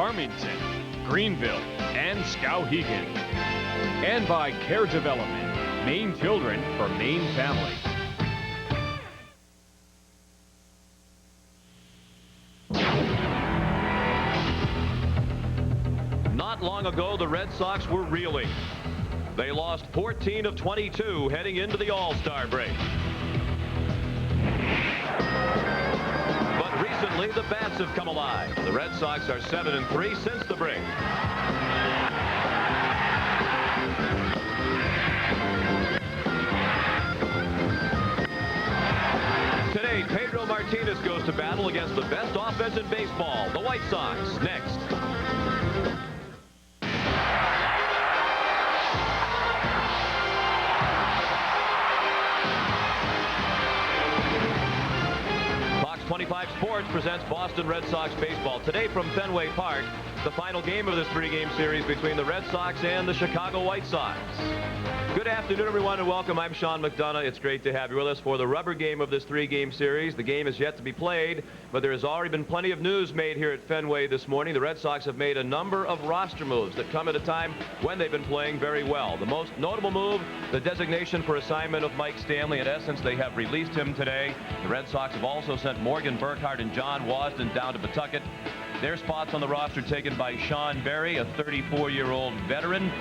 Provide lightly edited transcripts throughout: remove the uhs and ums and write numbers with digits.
Farmington, Greenville, and Skowhegan. And by Care Development, Maine Children for Maine Families. Not long ago, the Red Sox were reeling. They lost 14 of 22 heading into the All-Star break. But recently, the bats have come alive. The Red Sox are 7-3 since the break. Today, Pedro Martinez goes to battle against the best offense in baseball, the White Sox. Next. Fox 25 Sports presents Boston Red Sox baseball. Today from Fenway Park, the final game of this three-game series between the Red Sox and the Chicago White Sox. Good afternoon, everyone, and welcome. I'm Sean McDonough. It's great to have you with us for the rubber game of this three-game series. The game is yet to be played, but there has already been plenty of news made here at Fenway this morning. The Red Sox have made a number of roster moves that come at a time when they've been playing very well. The most notable move, the designation for assignment of Mike Stanley. In essence, they have released him today. The Red Sox have also sent Morgan Burkhart and John Wasden down to Pawtucket. Their spots on the roster taken by Sean Berry, a 34-year-old veteran,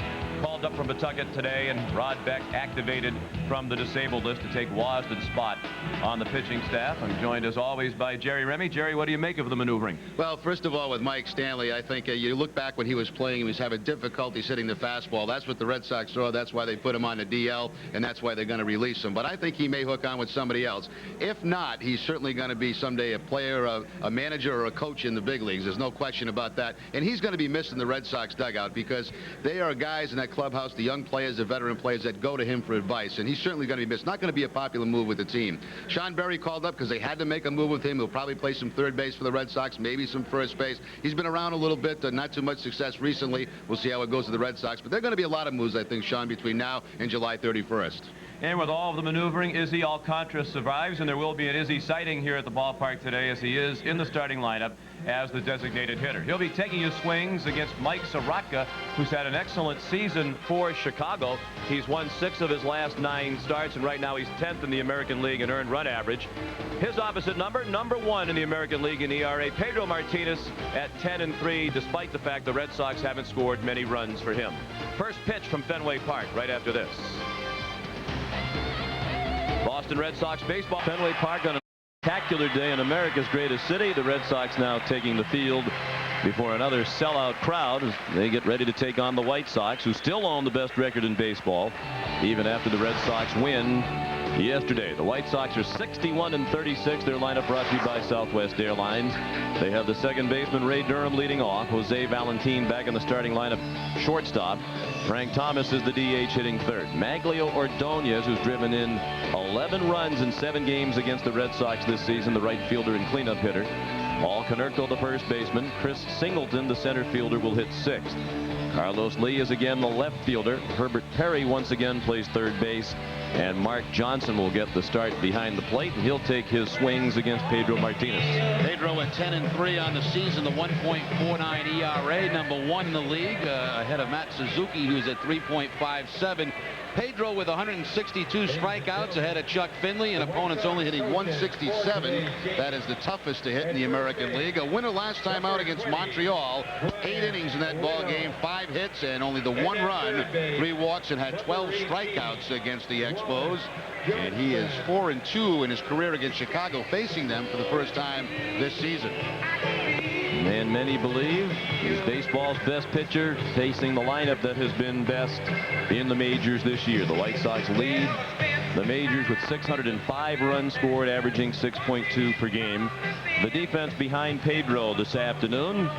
called up from Pawtucket today, and Rod Beck activated from the disabled list to take Wasden's spot on the pitching staff. I'm joined as always by Jerry Remy. Jerry, what do you make of the maneuvering? Well, first of all, with Mike Stanley, I think you look back when he was playing, he was having difficulty hitting the fastball. That's what the Red Sox saw. That's why they put him on the DL, and that's why they're going to release him. But I think he may hook on with somebody else. If not, he's certainly going to be someday a player, a manager, or a coach in the big leagues. There's no question about that. And he's going to be missing the Red Sox dugout because they are guys in that clubhouse, the young players, the veteran players, that go to him for advice, and he's certainly going to be missed. Not going to be a popular move with the team. Sean Berry called up because they had to make a move with him. He'll probably play some third base for the Red Sox, maybe some first base. He's been around a little bit, not too much success recently. We'll see how it goes with the Red Sox, but there are going to be a lot of moves, I think, Sean, between now and July 31st. And with all of the maneuvering, Izzy Alcantara survives, and there will be an Izzy sighting here at the ballpark today as he is in the starting lineup as the designated hitter. He'll be taking his swings against Mike Soroka, who's had an excellent season for Chicago. He's won 6 of his last 9 starts, and right now he's 10th in the American League in earned run average. His opposite number, number 1 in the American League in ERA, Pedro Martinez at 10-3, despite the fact the Red Sox haven't scored many runs for him. First pitch from Fenway Park right after this. Boston Red Sox baseball. Fenway Park on a spectacular day in America's greatest city. The Red Sox now taking the field before another sellout crowd as they get ready to take on the White Sox, who still own the best record in baseball, even after the Red Sox win yesterday. The White Sox are 61-36. Their lineup brought to you by Southwest Airlines. They have the second baseman Ray Durham leading off. Jose Valentin back in the starting lineup, shortstop. Frank Thomas is the DH hitting third. Maglio Ordonez, who's driven in 11 runs in 7 games against the Red Sox this season, the right fielder and cleanup hitter. Paul Konerko, the first baseman. Chris Singleton, the center fielder, will hit 6th. Carlos Lee is again the left fielder. Herbert Perry once again plays third base. And Mark Johnson will get the start behind the plate, and he'll take his swings against Pedro Martinez. Pedro at 10-3 on the season, the 1.49 ERA, number 1 in the league, ahead of Matt Suzuki, who's at 3.57. Pedro with 162 strikeouts ahead of Chuck Finley, and opponents only hitting 167. That is the toughest to hit in the American League. A winner last time out against Montreal. 8 innings in that ball game, 5 hits and only the 1 run, 3 walks, and had 12 strikeouts against the Expos. And he is 4-2 in his career against Chicago, facing them for the first time this season. And many believe he's baseball's best pitcher, facing the lineup that has been best in the majors this year. The White Sox lead the majors with 605 runs scored, averaging 6.2 per game. The defense behind Pedro this afternoon,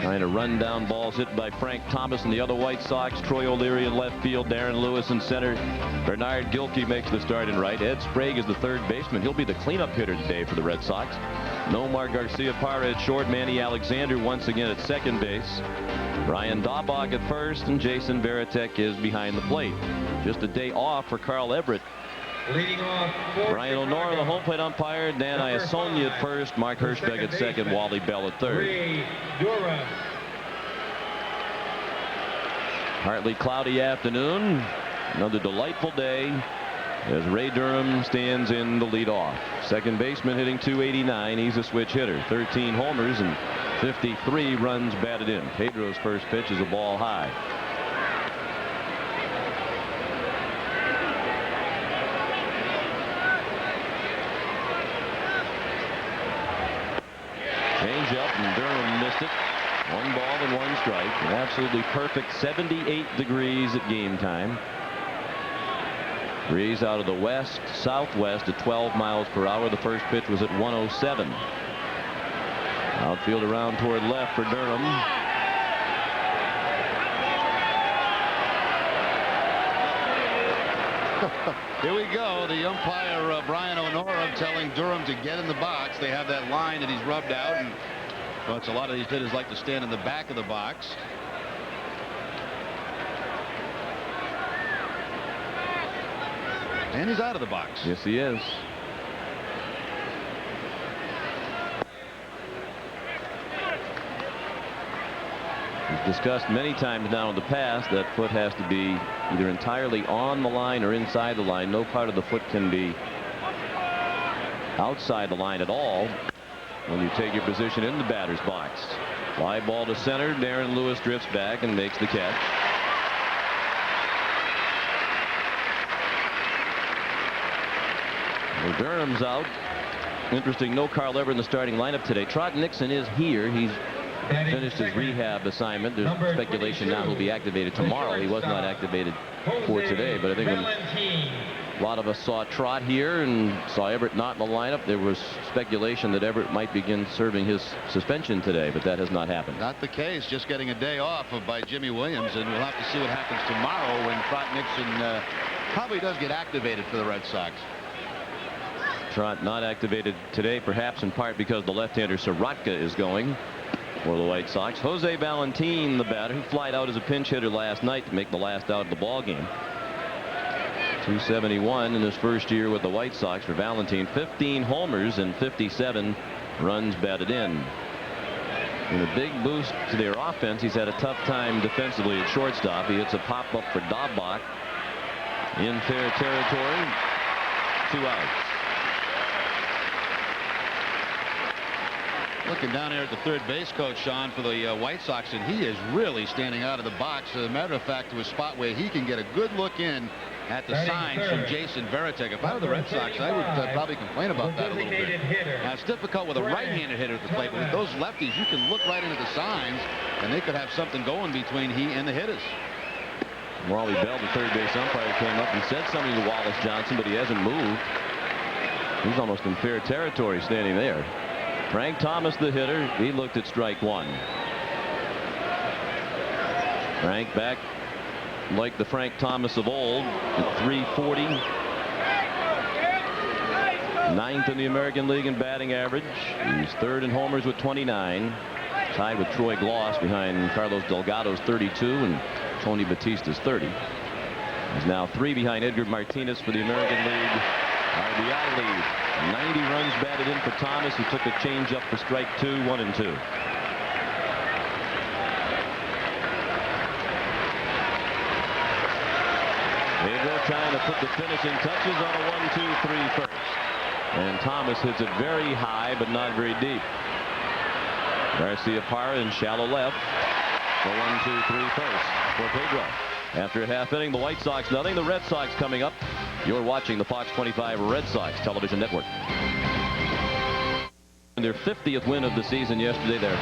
trying to run down balls hit by Frank Thomas and the other White Sox. Troy O'Leary in left field, Darren Lewis in center. Bernard Gilkey makes the start in right. Ed Sprague is the third baseman. He'll be the cleanup hitter today for the Red Sox. Nomar Garcia-Parra at short. Manny Alexander once again at second base. Brian Daubach at first, and Jason Varitek is behind the plate. Just a day off for Carl Everett. Leading off, Brian O'Nora, the home plate umpire. Dan Iasonia at first. Mark Hirschberg at second. Wally Bell at third. Partly cloudy afternoon. Another delightful day as Ray Durham stands in the leadoff. Second baseman hitting .289. He's a switch hitter. 13 homers and 53 runs batted in. Pedro's first pitch is a ball high. Change up and Durham missed it. 1 ball and 1 strike. An absolutely perfect 78 degrees at game time. Breeze out of the west southwest at 12 miles per hour. The first pitch was at 107. Outfield around toward left for Durham. Here we go. The umpire Brian O'Nora telling Durham to get in the box. They have that line that he's rubbed out, and but a lot of these hitters like to stand in the back of the box. And he's out of the box. Yes, he is. We've discussed many times now in the past that foot has to be either entirely on the line or inside the line. No part of the foot can be outside the line at all when you take your position in the batter's box. Fly ball to center. Darren Lewis drifts back and makes the catch. Well, Durham's out. Interesting, no Carl Everett in the starting lineup today. Trot Nixon is here. He's finished his rehab assignment. There's speculation now he'll be activated tomorrow. He was not activated for today, but I think when a lot of us saw Trot here and saw Everett not in the lineup, there was speculation that Everett might begin serving his suspension today, but that has not happened. Not the case. Just getting a day off by Jimmy Williams, and we'll have to see what happens tomorrow when Trot Nixon probably does get activated for the Red Sox. Trot not activated today, perhaps in part because the left-hander Sorotka is going for the White Sox. Jose Valentin, the batter, who flied out as a pinch hitter last night to make the last out of the ball game. 271 in his first year with the White Sox for Valentin. 15 homers and 57 runs batted in. And a big boost to their offense. He's had a tough time defensively at shortstop. He hits a pop-up for Dahlbach in fair territory. 2 outs. Looking down there at the third base coach, Sean, for the White Sox, and he is really standing out of the box. As a matter of fact, to a spot where he can get a good look in at the signs from Jason Varitek. If I were the Red Sox, I would probably complain about that a little bit. Now, it's difficult with a right-handed hitter at the plate, but with those lefties, you can look right into the signs, and they could have something going between he and the hitters. Wally Bell, the third base umpire, came up and said something to Wallace Johnson, but he hasn't moved. He's almost in fair territory standing there. Frank Thomas, the hitter, he looked at strike 1. Frank back like the Frank Thomas of old at 340. 9th in the American League in batting average. He's 3rd in homers with 29. Tied with Troy Gloss behind Carlos Delgado's 32 and Tony Batista's 30. He's now 3 behind Edgar Martinez for the American League RBI lead. 90 runs batted in for Thomas, who took a change up for strike 2, 1 and 2. Pedro trying to put the finishing touches on a 1-2-3 first. And Thomas hits it very high, but not very deep. Garcia Parra in shallow left. The 1-2-3 first for Pedro. After a half inning, the White Sox nothing. The Red Sox coming up. You're watching the Fox 25 Red Sox television network. Their 50th win of the season yesterday. They're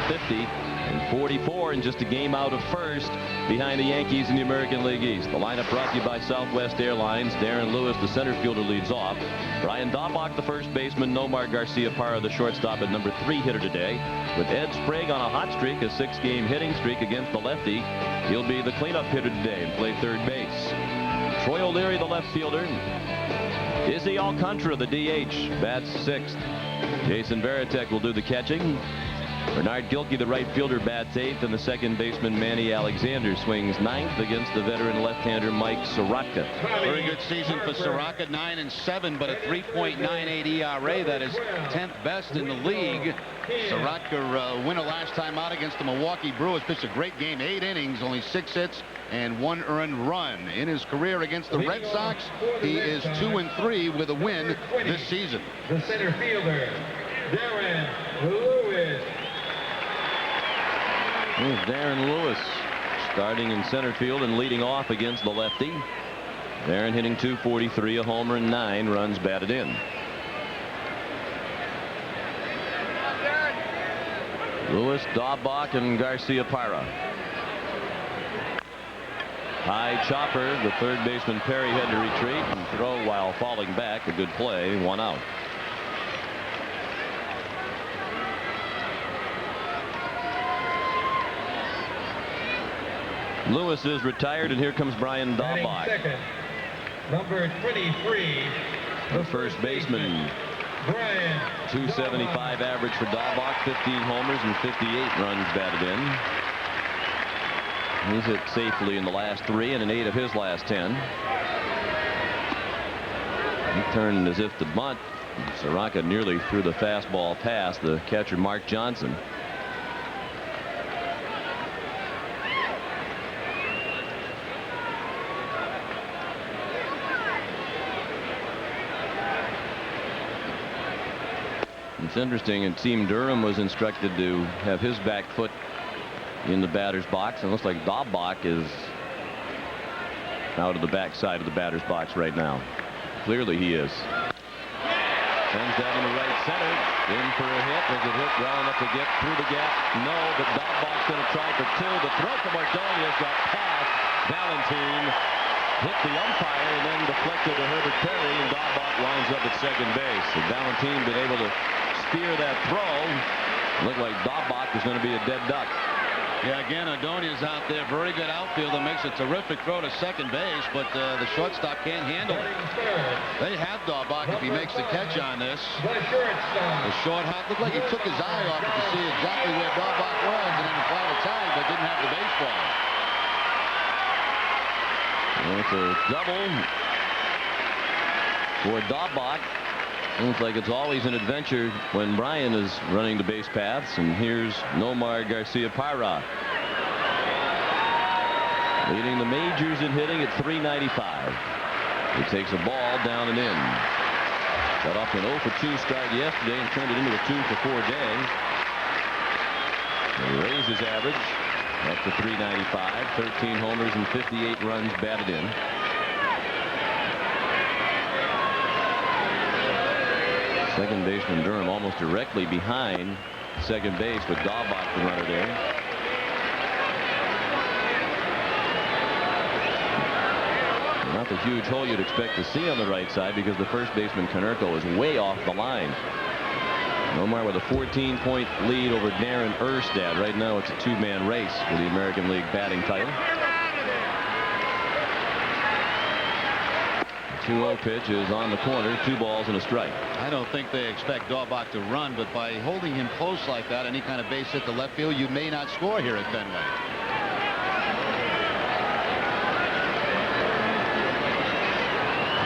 50-44 and just a game out of first behind the Yankees in the American League East. The lineup brought to you by Southwest Airlines. Darren Lewis, the center fielder, leads off. Brian Dahlbach, the first baseman. Nomar Garcia Parra, the shortstop, at number 3 hitter today. With Ed Sprague on a hot streak, a 6-game hitting streak against the lefty. He'll be the cleanup hitter today and play third base. Troy O'Leary, the left fielder. Izzy Alcantara, the DH, bats 6th. Jason Varitek will do the catching. Bernard Gilkey, the right fielder, bats 8th, and the second baseman Manny Alexander swings 9th against the veteran left-hander Mike Soroka. Very good season for Soroka, 9-7, but a 3.98 ERA. That is 10th best in the league. Soroka winner last time out against the Milwaukee Brewers. Pitched a great game, 8 innings, only 6 hits, and 1 earned run. In his career against the Red Sox, he is 2-3 with a win this season. The center fielder, Darren Lewis. Here's Darren Lewis starting in center field and leading off against the lefty. Darren hitting .243, a homer, and 9 runs batted in. Lewis, Daubach, and Garcia-Parra. High chopper. The third baseman Perry had to retreat and throw while falling back. A good play. 1 out. Lewis is retired, and here comes Brian Daubach. Second, number 23, the first baseman. Brian 275 average for Daubach, 15 homers and 58 runs batted in. He's hit safely in the last 3 and in 8 of his last 10. He turned as if to bunt. Soroka nearly threw the fastball past the catcher Mark Johnson. It's interesting, and Team Durham was instructed to have his back foot in the batter's box. It looks like Daubach is out of the back side of the batter's box right now. Clearly he is. Sends that into right center. In for a hit. Was it hit well enough to get through the gap? No, but Daubach's going to try for 2. The throw from Ordonez got past Valentine. Hit the umpire and then deflected to Herbert Perry, and Daubach winds up at second base. And Valentine been able to steer that throw. Looked like Daubach was going to be a dead duck. Yeah, again, Ordonez out there, very good outfielder, makes a terrific throw to second base, but the shortstop can't handle it. They have Daubach if he makes the catch on this. The short hop looked like he took his eye off it to see exactly where Daubach was, and then applied a tag, but didn't have the baseball. It's a double for Daubach. Looks like it's always an adventure when Brian is running the base paths. And here's Nomar Garcia-Parra, leading the majors in hitting at .395. He takes a ball down and in. Got off an 0 for 2 start yesterday and turned it into a 2 for 4 day. He raised his average up to .395, 13 homers and 58 runs batted in. Second baseman Durham almost directly behind second base with Daubach the runner there. Not the huge hole you'd expect to see on the right side because the first baseman Konerko is way off the line. Nomar with a 14-point lead over Darren Erstad. Right now it's a 2-man race for the American League batting title. 2-0 pitch is on the corner. 2 balls and a strike. I don't think they expect Daubach to run, but by holding him close like that, any kind of base hit to left field, you may not score here at Fenway.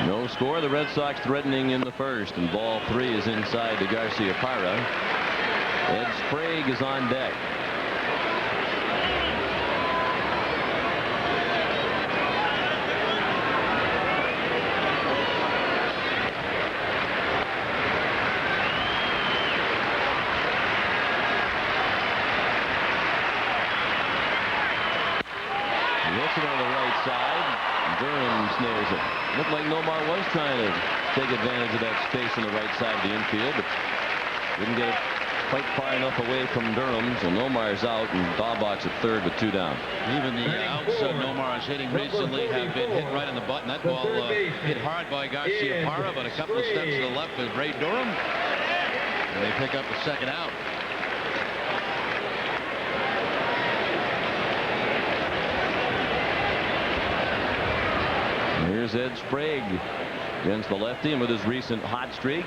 No score. The Red Sox threatening in the first, and ball 3 is inside to Garcia-Parra. Ed Sprague is on deck. Wilson on the right side. Durham snares it. Looked like Nomar was trying to take advantage of that space on the right side of the infield, but didn't get it quite far enough away from Durham, so Nomar's out, and Daubach's at third with 2 down. Even the outs Nomar is hitting recently have been hit right in the button. That ball hit hard by Garcia-Parra, but a couple of steps to the left is Ray Durham. And they pick up the second out. Here's Ed Sprague against the lefty, and with his recent hot streak,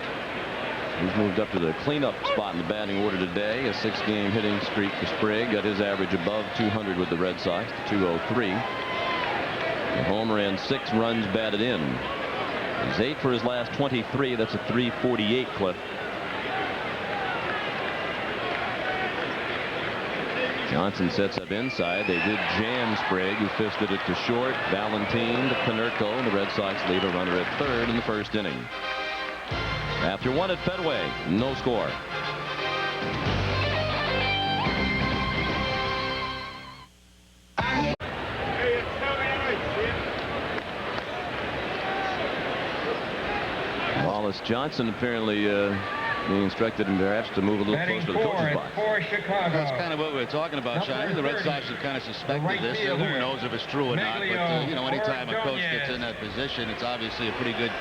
He's moved up to the cleanup spot in the batting order today. A 6-game hitting streak for Sprague. Got his average above 200 with the Red Sox, 203. A homer and 6 runs batted in. He's 8 for his last 23. That's a 348 clip. Johnson sets up inside. They did jam Sprague, who fisted it to short. Valentine to Konerko. The Red Sox leave a runner at third in the first inning. After 1 at Fenway, no score. Wallace Johnson apparently being instructed perhaps to move a little closer to the coach's box. For Chicago. That's kind of what we were talking about, Shiny. The Red Sox have kind of suspected this. Who knows if it's true or not? But, you know, anytime a coach gets in that position, it's obviously a pretty good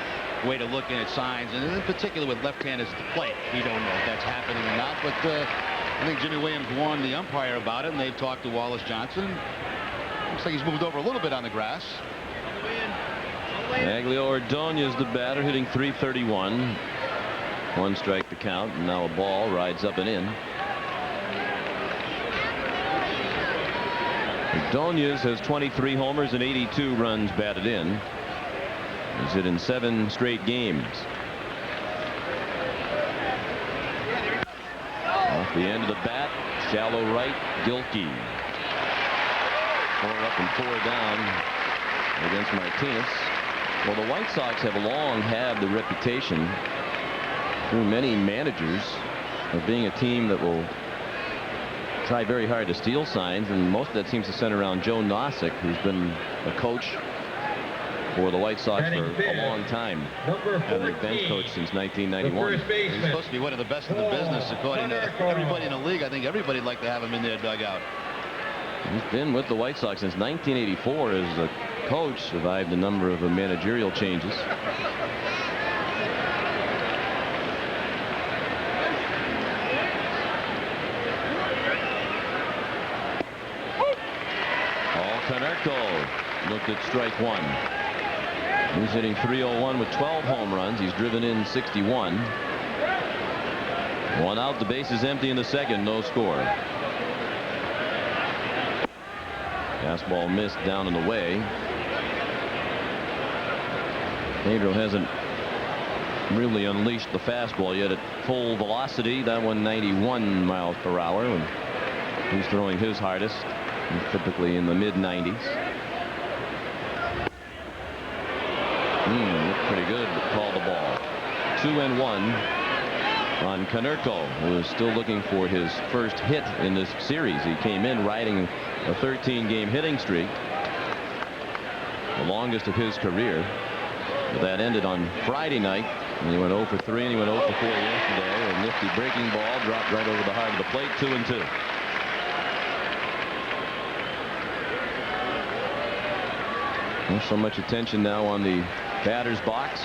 way to look at signs. And in particular with left-handers at the plate, we don't know if that's happening or not. But I think Jimmy Williams warned the umpire about it, and they've talked to Wallace Johnson. Looks like he's moved over a little bit on the grass. Aglio Ordonez, the batter, hitting .331. 1 strike to count, and now a ball rides up and in. Ordonez has 23 homers and 82 runs batted in. He's hit in 7 straight games. Off the end of the bat, shallow right, Gilkey. 4 up and 4 down against Martinez. Well, the White Sox have long had the reputation through many managers of being a team that will try very hard to steal signs, and most of that seems to center around Joe Nosek, who's been a coach for the White Sox for a long time, and a bench coach since 1991. He's supposed to be one of the best in the business, according to everybody in the league. I think everybody'd like to have him in their dugout. He's been with the White Sox since 1984 as a coach, survived a number of managerial changes. Konerko looked at strike 1. He's hitting .301 with 12 home runs. He's driven in 61. 1 out, the base is empty in the second, no score. Fastball missed down and away. Pedro hasn't really unleashed the fastball yet at full velocity. That one 91 miles per hour, and he's throwing his hardest. He's typically in the mid-90s. Looked pretty good, but called the ball. 2-1 on Konerko, who is still looking for his first hit in this series. He came in riding a 13-game hitting streak, the longest of his career. But that ended on Friday night, and he went 0 for 3, and he went 0 for 4 yesterday. A nifty breaking ball dropped right over the heart of the plate, 2-2. Not so much attention now on the batter's box.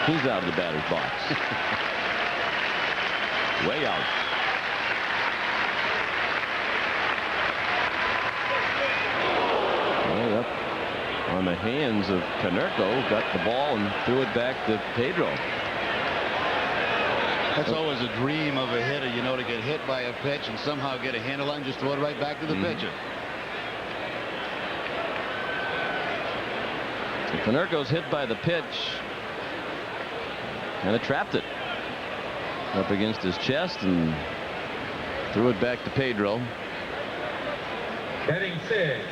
He's out of the batter's box. Way out. Way up on the hands of Konerko. Got the ball and threw it back to Pedro. That's always a dream of a hitter, you know, to get hit by a pitch and somehow get a handle on and just throw it right back to the pitcher. Konerko's hit by the pitch, kind of trapped it up against his chest and threw it back to Pedro. Batting 6,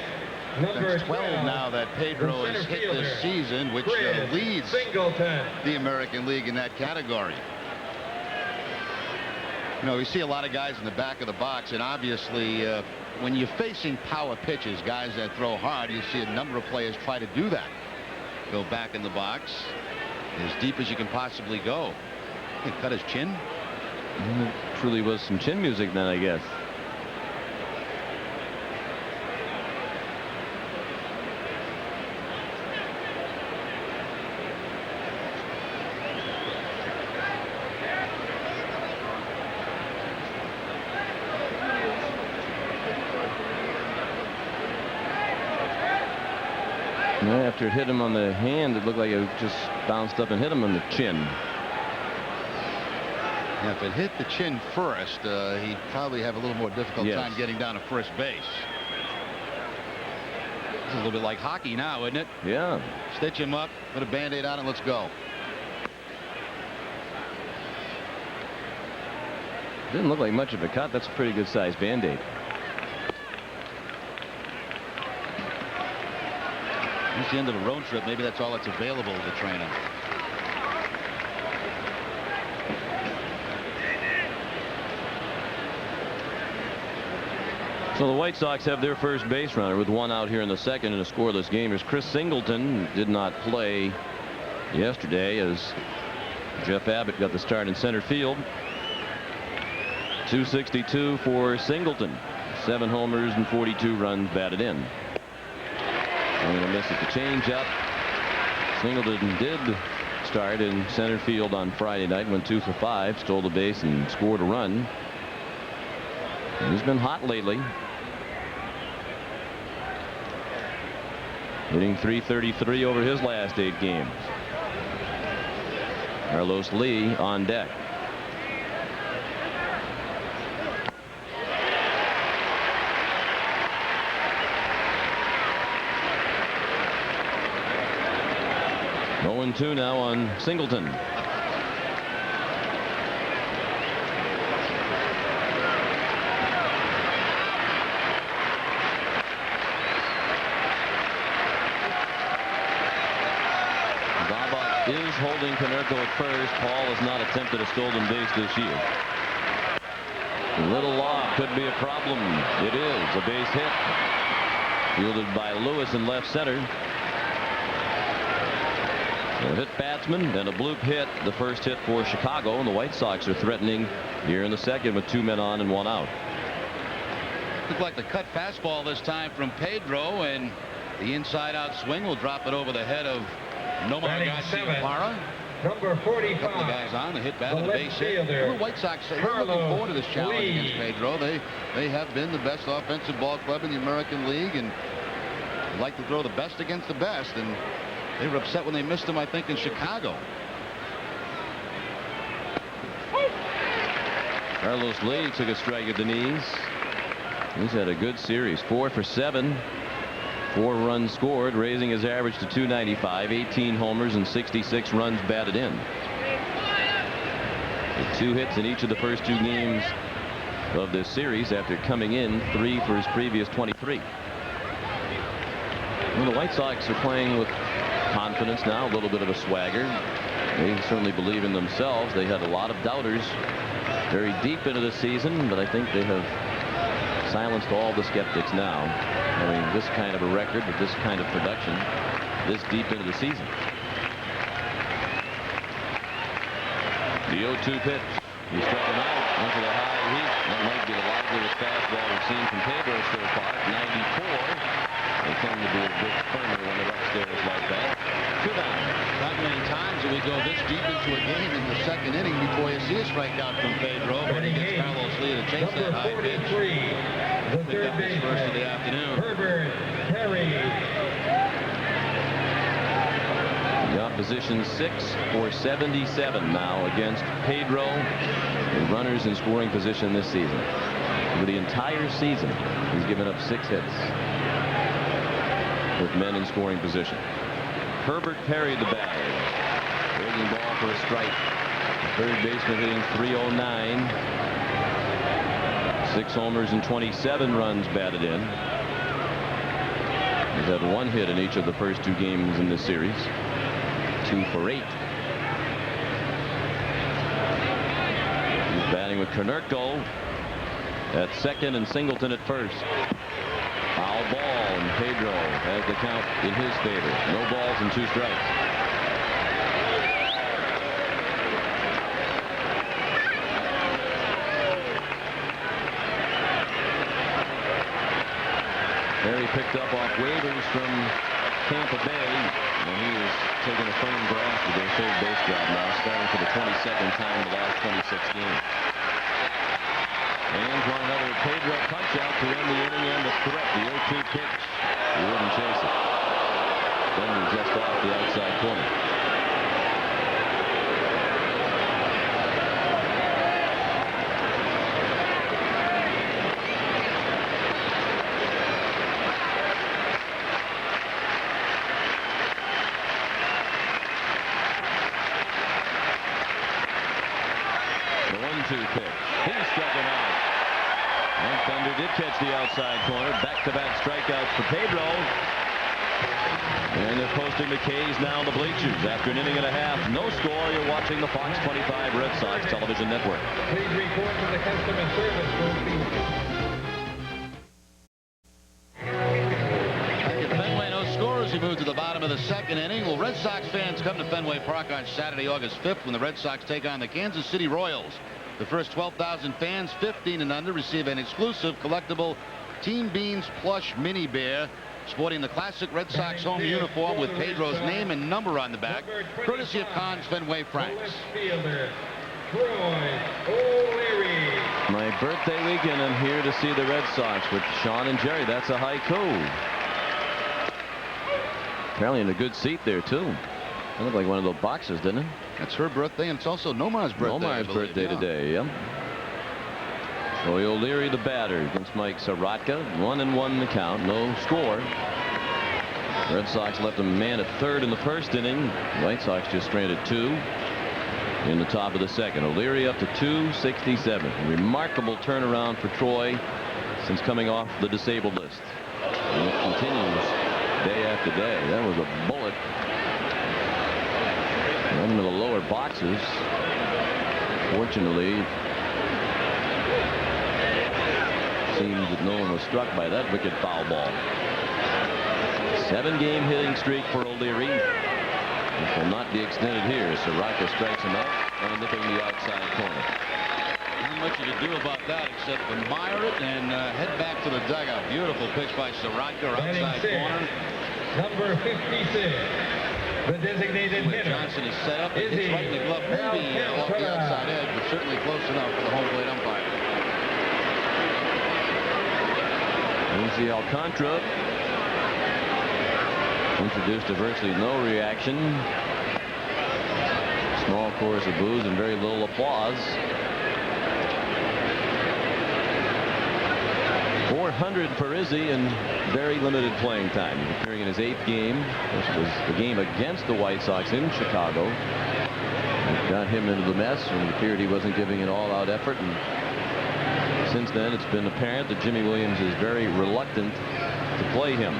number 12 now that Pedro has hit this season, which leads the American League in that category. You know, we see a lot of guys in the back of the box, and obviously when you're facing power pitches, guys that throw hard, you see a number of players try to do that. Go back in the box as deep as you can possibly go. He cut his chin. It truly was some chin music then, I guess. After it hit him on the hand, it looked like it just bounced up and hit him on the chin. Yeah, if it hit the chin first, he'd probably have a little more difficult time getting down to first base. It's a little bit like hockey now, isn't it? Yeah. Stitch him up, put a Band-Aid on, and let's go. Didn't look like much of a cut. That's a pretty good size Band-Aid. It's the end of the road trip. Maybe that's all that's available to the trainer. So the White Sox have their first base runner with one out here in the second in a scoreless game as Chris Singleton did not play yesterday as Jeff Abbott got the start in center field. 262 for Singleton. 7 homers and 42 runs batted in. I'm going to miss it. The changeup. Singleton did start in center field on Friday night. Went 2 for 5. Stole the base and scored a run. He's been hot lately. Hitting .333 over his last 8 games. Carlos Lee on deck. Going 2 now on Singleton. Is holding Konerko at first. Paul has not attempted a stolen base this year. A little lob could be a problem. It is a base hit. Fielded by Lewis in left center. A hit batsman and a bloop hit. The first hit for Chicago, and the White Sox are threatening here in the second with 2 men on and 1 out. Looked like the cut fastball this time from Pedro, and the inside out swing will drop it over the head of Nomar Garcia-Parra. Number 45. A couple of guys on the hit bat and the base hit. The White Sox say they're looking forward to this challenge against Pedro. They have been the best offensive ball club in the American League, and they like to throw the best against the best. And they were upset when they missed him, I think, in Chicago. Carlos Lee took a strike at the knees. He's had a good series. 4 for 7. 4 runs scored, raising his average to .295, 18 homers and 66 runs batted in. With 2 hits in each of the first 2 games of this series after coming in 3 for his previous 23. Well, the White Sox are playing with confidence now, a little bit of a swagger. They certainly believe in themselves. They had a lot of doubters very deep into the season, but I think they have silenced all the skeptics now. I mean, this kind of a record with this kind of production this deep into the season. The 0-2 pitch. He struck him out into the high heat. That might be the liveliest fastball we've seen from Pedro so far. 94. They tend to be a bit firmer when they're upstairs like that. 2 down. Not many times do we go this deep into a game in the second inning before you see a strikeout from Pedro, but he gets Carlos Lee to chase that high pitch. The third baseman, first of the afternoon. Herbert Perry. The opposition 6 for 77 now against Pedro. The runners in scoring position this season. Over the entire season, he's given up 6 hits with men in scoring position. Herbert Perry, the batter. Breaking ball for a strike. The third baseman hitting .309. 6 homers and 27 runs batted in. He's had 1 hit in each of the first 2 games in this series. 2 for 8. He's batting with Konerko at second and Singleton at first. Foul ball, and Pedro has the count in his favor. No balls and 2 strikes. Perry picked up off waivers from Tampa Bay, and he is taking a firm grasp of their third base job now, starting for the 22nd time in the last 26 games. And one another Pedro punch out to end the inning, and the threat, the 0-2 pitch. He wouldn't chase it. Then just off the outside corner. the outside corner. Back-to-back strikeouts for Pedro. And they're posting the K's now in the bleachers after an inning and a half. No score. You're watching the Fox 25 Red Sox television network. Please report to the customer service Back at Fenway, no scores. We move to the bottom of the second inning. Well, Red Sox fans come to Fenway Park on Saturday, August 5th, when the Red Sox take on the Kansas City Royals. The first 12,000 fans, 15 and under, receive an exclusive collectible Team Beans plush mini bear sporting the classic Red Sox home uniform with Pedro's name and number on the back, courtesy of Conn's Fenway Franks. My birthday weekend, I'm here to see the Red Sox with Sean and Jerry. That's a haiku. Apparently in a good seat there, too. That looked like one of those boxes, didn't it? That's her birthday, and it's also Nomar's birthday. Nomar's birthday today, yeah. Troy O'Leary, the batter, against Mike Sorotka. 1-1 the count, no score. Red Sox left a man at third in the first inning. White Sox just stranded 2 in the top of the second. O'Leary up to 267. Remarkable turnaround for Troy since coming off the disabled list. And it continues day after day. That was a bullet right into the lower boxes. Fortunately, seems that no one was struck by that wicked foul ball. 7-game hitting streak for O'Leary. This will not be extended here. Sorotka strikes him out and nipping the outside corner. Not much you can do about that except admire it and head back to the dugout. Beautiful pitch by Sorotka, outside corner. Number 56, the designated hitter. Johnson is set up. It's right in the glove, maybe off the outside edge, but certainly close enough for the home plate umpire. Lucy Alcantara introduced to virtually no reaction. Small chorus of boos and very little applause. 400 for Izzy and very limited playing time. He's appearing in his 8th game. This was the game against the White Sox in Chicago. It got him into the mess, and it appeared he wasn't giving an all-out effort. And since then, it's been apparent that Jimmy Williams is very reluctant to play him.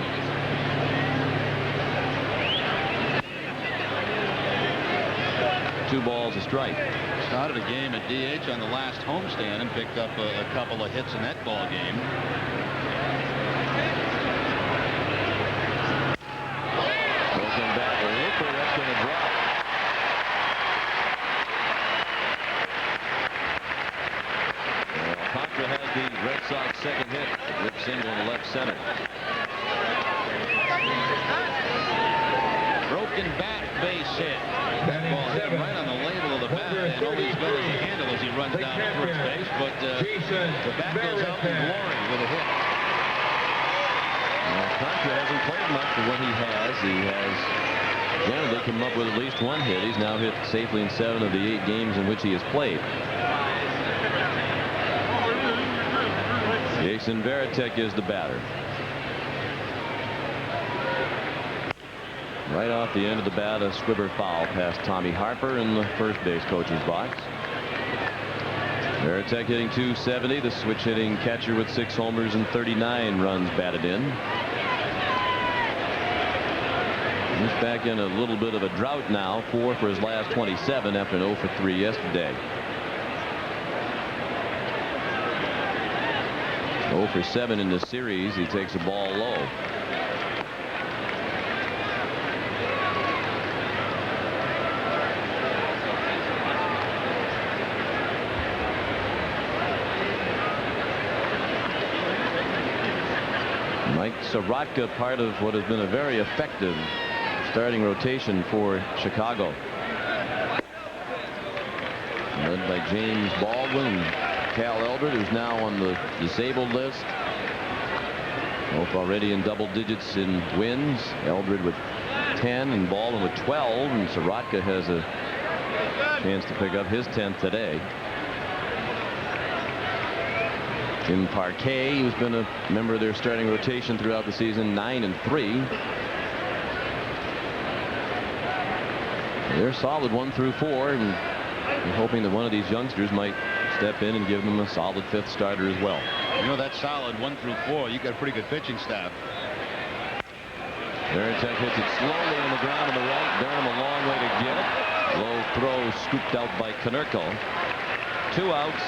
Two balls a strike. Started a game at DH on the last homestand and picked up a couple of hits in that ball game. Broken back to Hooper. That's going to drop. Contra has the Red Sox second hit. Rip single in left center. Broken bat, base hit. That ball hit him right on the label of the bat, and all he's got is a handle as he runs down to first base. But the bat goes out in glory with a hit. Contra hasn't played much, but when he has generally come up with at least one hit. He's now hit safely in 7 of the 8 games in which he has played. Jason Varitek is the batter. Right off the end of the bat, a squibber foul past Tommy Harper in the first base coach's box. Varitek hitting .270, the switch hitting catcher with 6 homers and 39 runs batted in. He's back in a little bit of a drought now, 4 for his last 27 after an 0 for 3 yesterday. 0 for 7 in the series. He takes a ball low. Mike Sorotka, part of what has been a very effective starting rotation for Chicago. Led by James Baldwin and Cal Eldred, who's now on the disabled list. Both already in double digits in wins. Eldred with 10 and Baldwin with 12, and Sorotka has a chance to pick up his 10th today. Jim Parquet, who's been a member of their starting rotation throughout the season, 9 and 3. They're solid 1 through 4, and we're hoping that one of these youngsters might step in and give them a solid 5th starter as well. You know, that's solid 1 through 4. You got a pretty good pitching staff. Varitek hits it slowly on the ground on the right. Durham a long way to get it. Low throw scooped out by Konerko. 2 outs.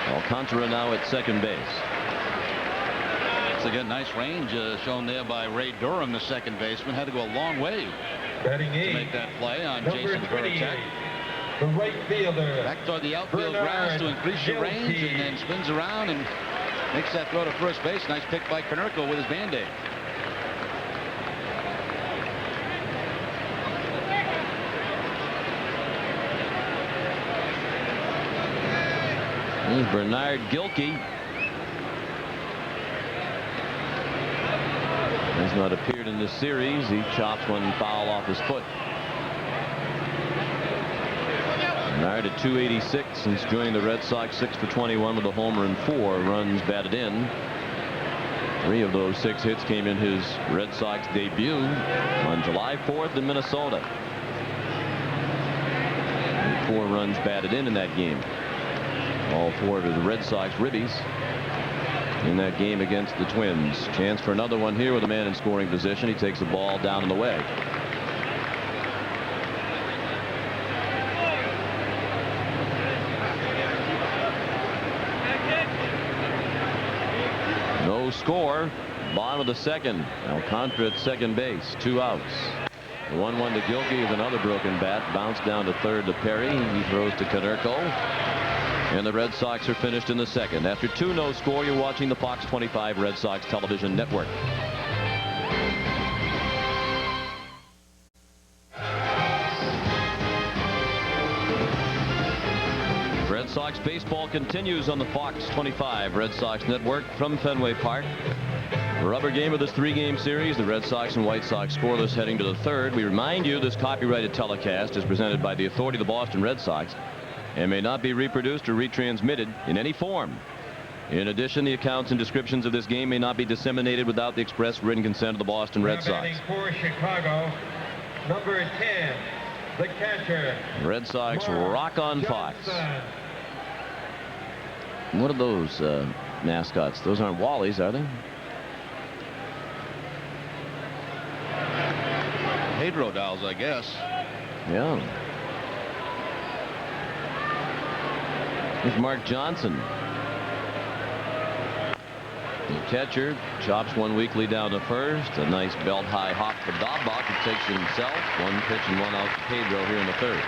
Alcantara now at second base. It's again nice range shown there by Ray Durham, the second baseman. Had to go a long way Batting to eighth, make that play on number Jason 28, Varitek. the right fielder. Back toward the outfield Bernard grounds to increase your range, Gilkey. and then spins around and makes that throw to first base. Nice pick by Konerko with his Band-Aid. Here's Bernard Gilkey. Has not appeared in this series. He chops one foul off his foot. Bernard at 286 since joining the Red Sox, 6 for 21 with a homer and 4 runs batted in. 3 of those 6 hits came in his Red Sox debut on July 4th in Minnesota. And 4 runs batted in that game. All 4 of his Red Sox ribbies in that game against the Twins. Chance for another one here with a man in scoring position. He takes the ball down and away. No score. Bottom of the second. Alcantara at second base. 2 outs. The 1-1 to Gilkey is another broken bat. Bounced down to third to Perry. He throws to Konerko. And the Red Sox are finished in the second. After 2 no score, you're watching the Fox 25 Red Sox television network. Red Sox baseball continues on the Fox 25 Red Sox network from Fenway Park. The rubber game of this 3-game series, the Red Sox and White Sox scoreless heading to the third. We remind you this copyrighted telecast is presented by the authority of the Boston Red Sox and may not be reproduced or retransmitted in any form. In addition, the accounts and descriptions of this game may not be disseminated without the express written consent of the Boston Red Sox. Batting for Chicago, number 10, the catcher. Red Sox Mark rock on Fox. Johnson. What are those mascots? Those aren't Wallies, are they? Pedro dolls, I guess. Yeah. Here's Mark Johnson. The catcher chops one weakly down to first. A nice belt high hop for Dahlbach, who takes it himself. 1 pitch and 1 out to Pedro here in the third.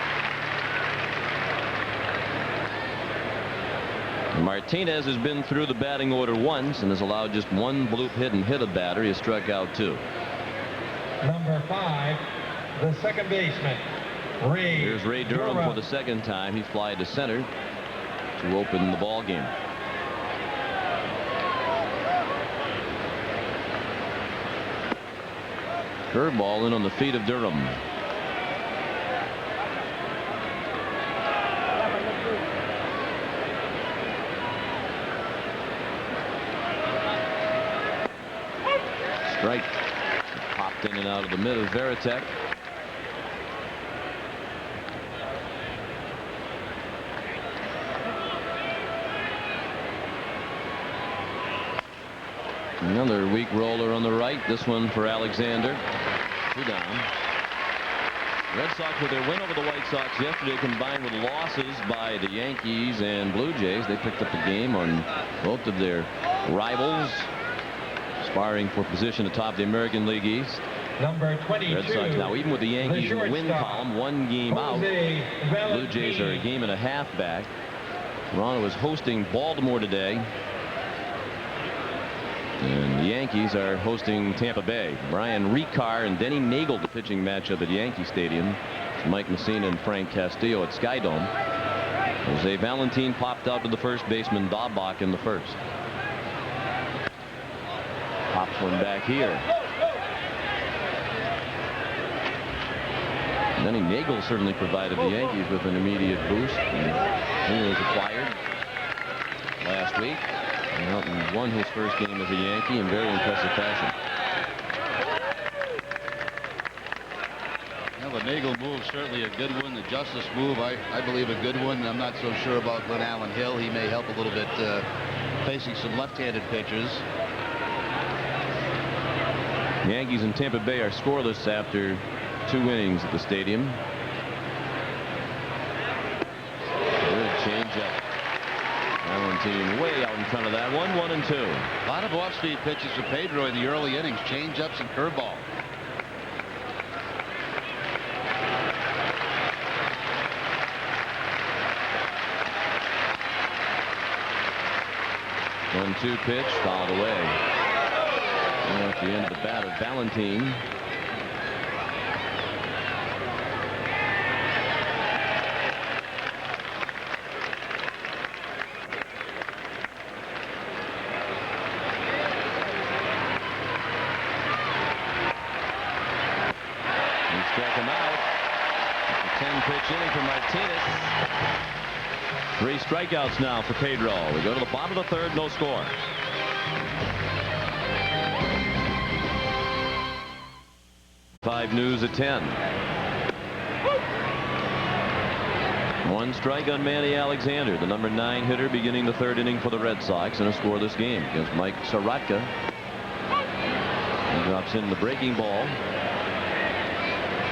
Martinez has been through the batting order once and has allowed just 1 bloop hit and hit a batter. He has struck out 2. Number 5, the second baseman, Ray. Here's Ray Durham for the second time. He flied to center to open the ball game. Curveball in on the feet of Durham. Strike. Popped in and out of the middle of Varitek. Another weak roller on the right. This one for Alexander. 2 down. Red Sox with their win over the White Sox yesterday, combined with losses by the Yankees and Blue Jays. They picked up the game on both of their rivals, sparring for position atop the American League East. Number 22. Red Sox now, even with the Yankees in the win column, 1 game out. Blue Jays are a game and a half back. Toronto is hosting Baltimore today. And the Yankees are hosting Tampa Bay. Brian Ricard and Denny Nagel, the pitching matchup at Yankee Stadium. It's Mike Messina and Frank Castillo at Skydome. Jose Valentin popped out to the first baseman Dahlbach in the first. Pops one back here. Denny Nagel certainly provided the Yankees with an immediate boost. And he was acquired last week. And won his first game as a Yankee in very impressive fashion. Well, the Nagel move certainly a good one. The Justice move, I believe, a good one. I'm not so sure about Glenn Allen Hill. He may help a little bit facing some left-handed pitchers. Yankees and Tampa Bay are scoreless after 2 innings at the stadium. Good changeup. Valentine way out in front of that one. 1-2. A lot of off-speed pitches for Pedro in the early innings. Changeups and curveball. One-two pitch fouled away. At the end of the bat of Valentine. And struck him out. It's a 10-pitch inning for Martinez. 3 strikeouts now for Pedro. We go to the bottom of the 3rd, no score. Five News at 10. 1 strike on Manny Alexander, the number 9 hitter, beginning the 3rd inning for the Red Sox in a scoreless game against Mike Soroka. He drops in the breaking ball.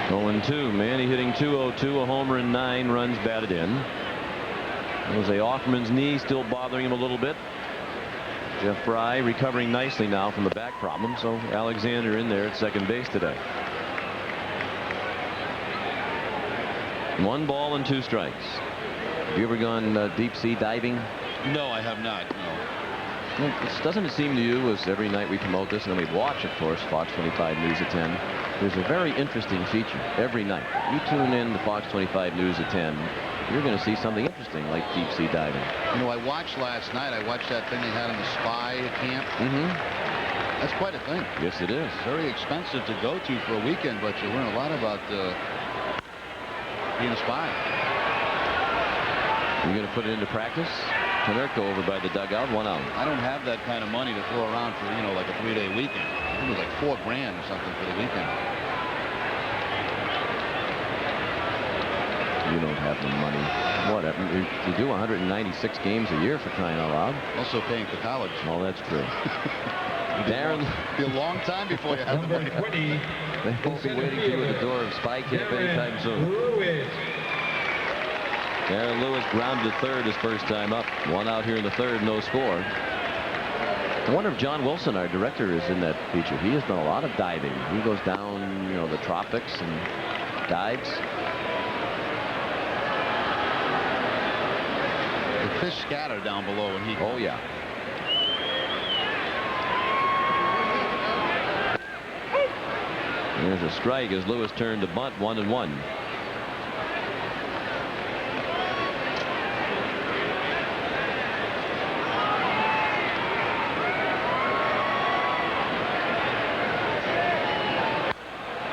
0-2. Manny hitting .202, a homer and 9 runs batted in. Jose Offerman's knee still bothering him a little bit. Jeff Fry recovering nicely now from the back problem, so Alexander in there at second base today. 1 ball and 2 strikes. Have you ever gone deep sea diving? No, I have not. No. Doesn't it seem to you, as every night we promote this, and then we watch, of course, Fox 25 News at 10, there's a very interesting feature every night. You tune in to Fox 25 News at 10, you're going to see something interesting like deep sea diving. You know, I watched last night. I watched that thing they had in the spy camp. That's quite a thing. Yes, it is. Very expensive to go to for a weekend, but you learn a lot about being a spy. You're going to put it into practice? Konerko over by the dugout, 1 out. I don't have that kind of money to throw around for, you know, like a 3-day weekend. I think it was like $4 grand or something for the weekend. You don't have the money. Whatever. You do 196 games a year, for crying out loud. Also paying for college. Well, that's true. Darren. It'll be a long time before you have the money. Number 20. They won't be waiting for you at the door of spy camp anytime soon. Lewis. Darren Lewis grounded to 3rd his first time up. 1 out here in the 3rd, no score. I wonder if John Wilson, our director, is in that feature. He has done a lot of diving. He goes down, you know, the tropics and dives. The fish scatter down below when he. Oh, yeah. There's a strike as Lewis turned to bunt. 1-1.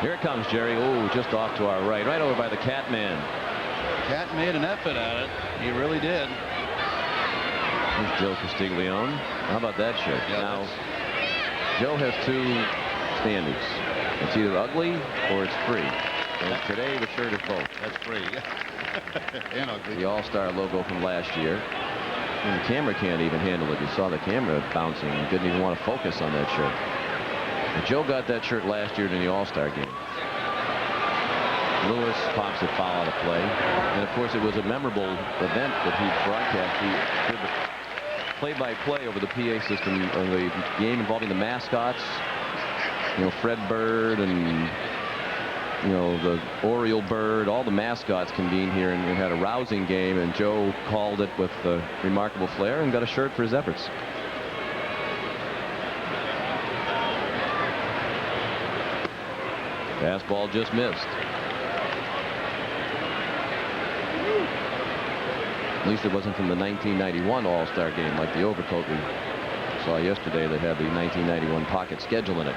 Here it comes, Jerry. Oh, just off to our right over by the Catman. Cat made an effort at it. He really did. Here's Joe Castiglione. How about that shirt? Yeah, now, Joe has 2 standards. It's either ugly or it's free. And today the shirt is both. That's free. And ugly. The All-Star logo from last year. And the camera can't even handle it. You saw the camera bouncing and didn't even want to focus on that shirt. But Joe got that shirt last year in the All-Star game. Lewis pops it foul out of play. And of course it was a memorable event that he broadcast. He did the play-by-play over the PA system of the game involving the mascots. You know, Fred Bird and, you know, the Oriole Bird, all the mascots convened here and had a rousing game, and Joe called it with remarkable flair and got a shirt for his efforts. Fastball just missed. At least it wasn't from the 1991 All-Star game like the overcoat we saw yesterday that had the 1991 pocket schedule in it.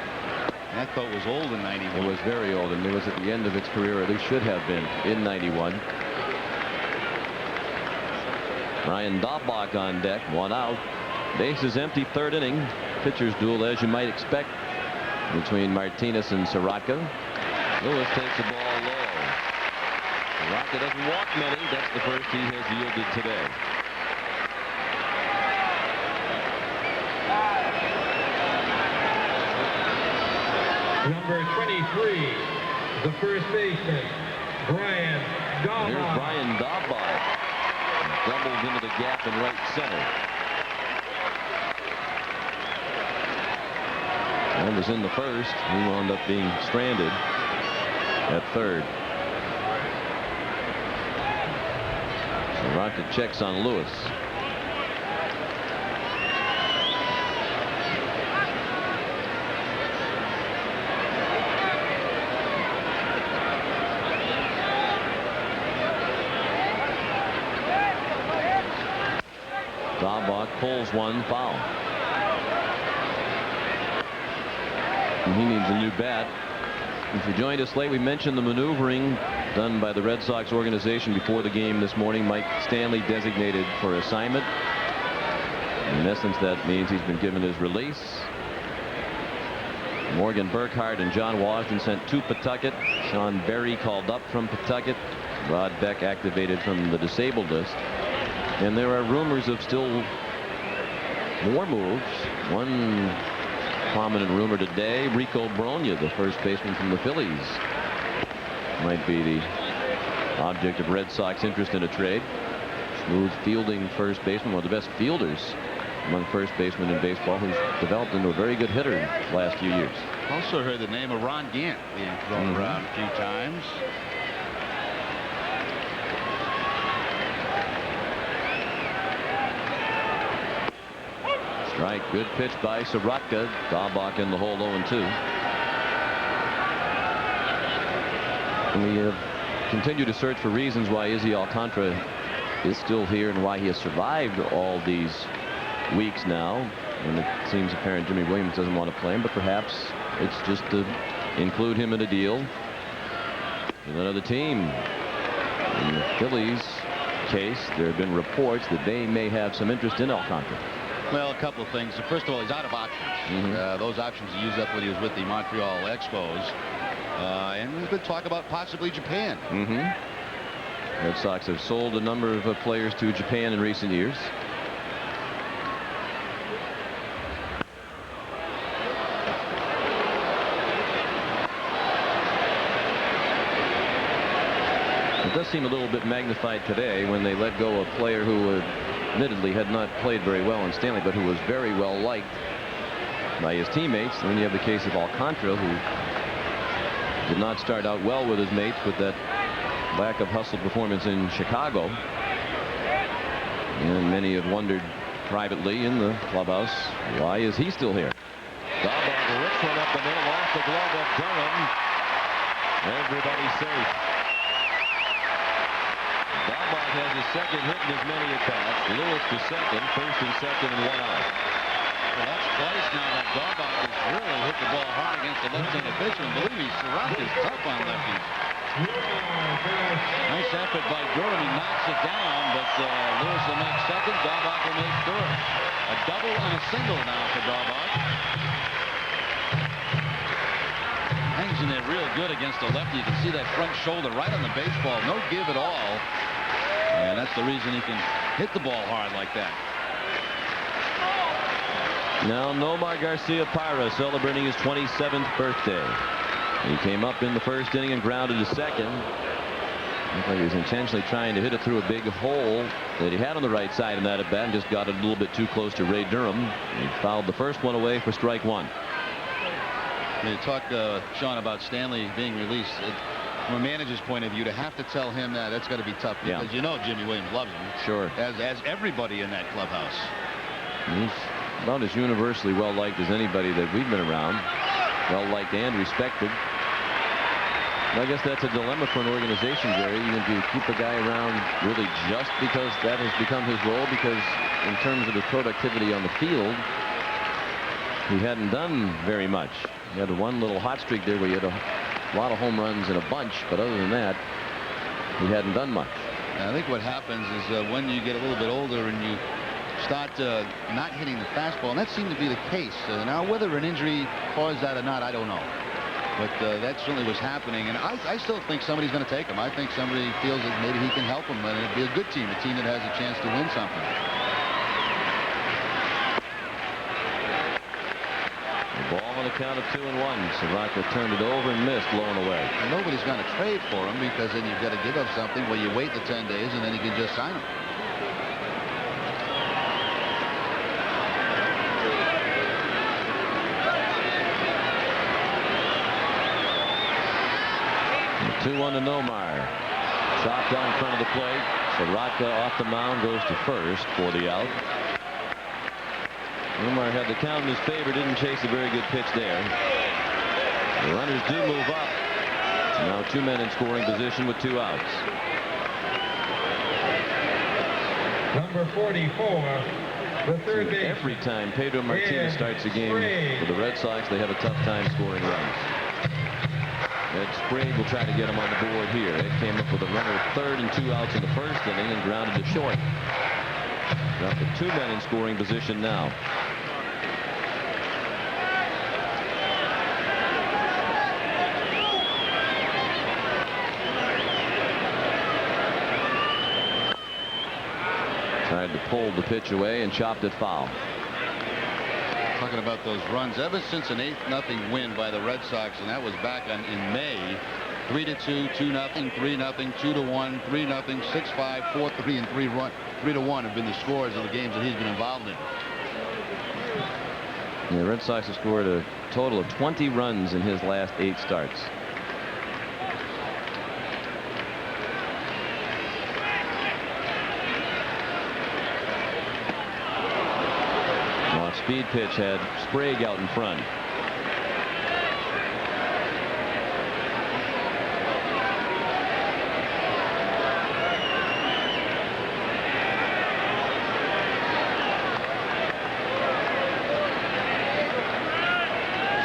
That coat was old in 91. It was very old, and it was at the end of its career, or at least should have been, in 91. Ryan Dahlbach on deck, 1 out. Bases empty, 3rd inning. Pitcher's duel, as you might expect, between Martinez and Soroka. Lewis takes the ball low. Soroka doesn't walk many. That's the first he has yielded today. Number 23, the first baseman, Brian Daubach. Here's Brian Daubach. Doubled into the gap in right center. And was in the first. He wound up being stranded at third. So Rocket checks on Lewis. Daubach pulls one foul. And he needs a new bat. If you joined us late, we mentioned the maneuvering done by the Red Sox organization before the game this morning. Mike Stanley designated for assignment. In essence, that means he's been given his release. Morgan Burkhart and John Washington sent to Pawtucket. Sean Berry called up from Pawtucket. Rod Beck activated from the disabled list. And there are rumors of still more moves. One prominent rumor today, Rico Brogna, the first baseman from the Phillies, might be the object of Red Sox interest in a trade. Smooth fielding first baseman, one of the best fielders among first basemen in baseball, who's developed into a very good hitter in the last few years. Also heard the name of Ron Gant being thrown around a few times. Strike, good pitch by Sorotka. Daubach in the hole, 0-2. And we have continued to search for reasons why Izzy Alcantara is still here and why he has survived all these weeks now. And it seems apparent Jimmy Williams doesn't want to play him, but perhaps it's just to include him in a deal with another team. In the Phillies case, there have been reports that they may have some interest in Alcantara. Well, a couple of things. First of all, he's out of options. Those options he used up when he was with the Montreal Expos. And there's been talk about possibly Japan. Red Sox have sold a number of players to Japan in recent years. It does seem a little bit magnified today when they let go a player who admittedly had not played very well in Stanley, but who was very well liked by his teammates. And then you have the case of Alcantara, who did not start out well with his mates with that lack of hustle performance in Chicago. And many have wondered privately in the clubhouse, why is he still here? Daubach rips one up the middle off the glove of Durham. Everybody's safe. Daubach has his second hit in as many at-bats. Lewis to second, first and second, and one out. Well, that's twice now that Daubach has really hit the ball hard against the left-handed pitcher. And believe me, Soroka's tough on lefties. Nice effort by Durham. He knocks it down, but Lewis will make second. Daubach will make third. A double and a single now for Daubach. Hangs in there real good against the lefty. You can see that front shoulder right on the baseball. No give at all. And that's the reason he can hit the ball hard like that. Now Nomar Garcia-Parra celebrating his 27th birthday. He came up in the first inning and grounded to second. Looked like he was intentionally trying to hit it through a big hole that he had on the right side in that at bat and just got it a little bit too close to Ray Durham. He fouled the first one away for strike one. You talk, Sean, about Stanley being released. From a manager's point of view, to have to tell him that, that's got to be tough, because you know Jimmy Williams loves him. Sure. As everybody in that clubhouse. He's about as universally well liked as anybody that we've been around. Well liked and respected. I guess that's a dilemma for an organization, Jerry. If you keep a guy around really just because that has become his role, because in terms of his productivity on the field, he hadn't done very much. He had one little hot streak there where he had a lot of home runs in a bunch, but other than that, he hadn't done much. And I think what happens is when you get a little bit older and you start not hitting the fastball, and that seemed to be the case. Now, whether an injury caused that or not, I don't know. But that certainly was happening, and I still think somebody's going to take him. I think somebody feels that maybe he can help him, and it'd be a good team, a team that has a chance to win something. The ball on the count of 2-1. Soroka turned it over and missed, low and away. And nobody's going to trade for him because then you've got to give up something. Well, you wait the 10 days and then you can just sign him. And 2-1 to Nomar. Chopped out in front of the plate. Soroka off the mound, goes to first for the out. Nomar had the count in his favor, didn't chase a very good pitch there. The runners do move up. Now 2 men in scoring position with 2 outs. Number 44, the third base. Every time Pedro Martinez starts a game for the Red Sox, they have a tough time scoring runs. Ed Sprague will try to get him on the board here. Ed came up with a runner at third and 2 outs in the first inning and grounded to short. Got the 2 men in scoring position now. Tried to pull the pitch away and chopped it foul. Talking about those runs ever since an 8-0 win by the Red Sox, and that was back in May. 3-2, 2-0, 3-0, 2-1, 3-0, 6-5, 4-3, and 3-1 have been the scores of the games that he's been involved in. The Red Sox have scored a total of 20 runs in his last 8 starts. Speed pitch had Sprague out in front.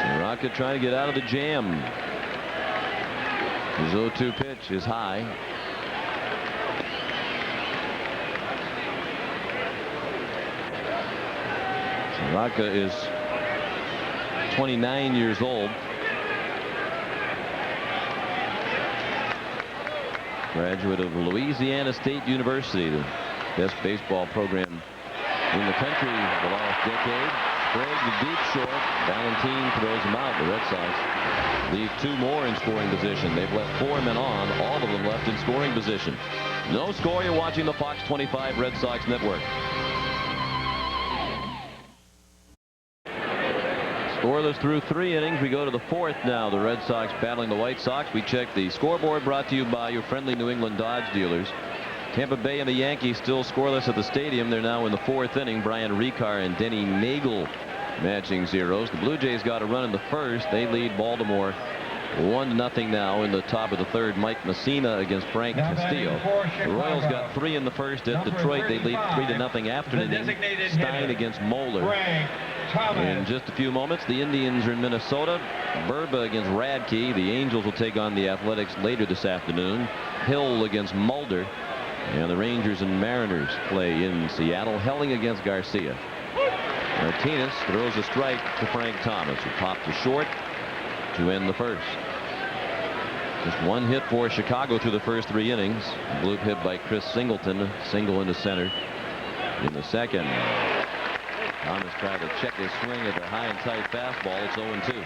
Soroka trying to get out of the jam. His 0-2 pitch is high. Soroka is 29 years old. Graduate of Louisiana State University, the best baseball program in the country the last decade. Sprague the deep short. Valentine throws him out. The Red Sox leave 2 more in scoring position. They've left 4 men on, all of them left in scoring position. No score. You're watching the Fox 25 Red Sox Network. Scoreless through 3 innings. We go to the 4th now. The Red Sox battling the White Sox. We check the scoreboard, brought to you by your friendly New England Dodge dealers. Tampa Bay and the Yankees still scoreless at the stadium. They're now in the 4th inning. Brian Ricard and Denny Nagel matching zeros. The Blue Jays got a run in the first. They lead Baltimore 1-0 now in the top of the 3rd. Mike Messina against Frank Castillo. The Royals got 3 in the first at Detroit. They lead 3-0 after an inning. Stein against Moeller. In just a few moments, the Indians are in Minnesota. Burba against Radke. The Angels will take on the Athletics later this afternoon. Hill against Mulder. And the Rangers and Mariners play in Seattle. Helling against Garcia. Martinez throws a strike to Frank Thomas, who popped to short to end the first. Just 1 hit for Chicago through the first 3 innings. Bloop hit by Chris Singleton. Single into center in the second. Thomas tried to check his swing at the high and tight fastball. It's 0-2.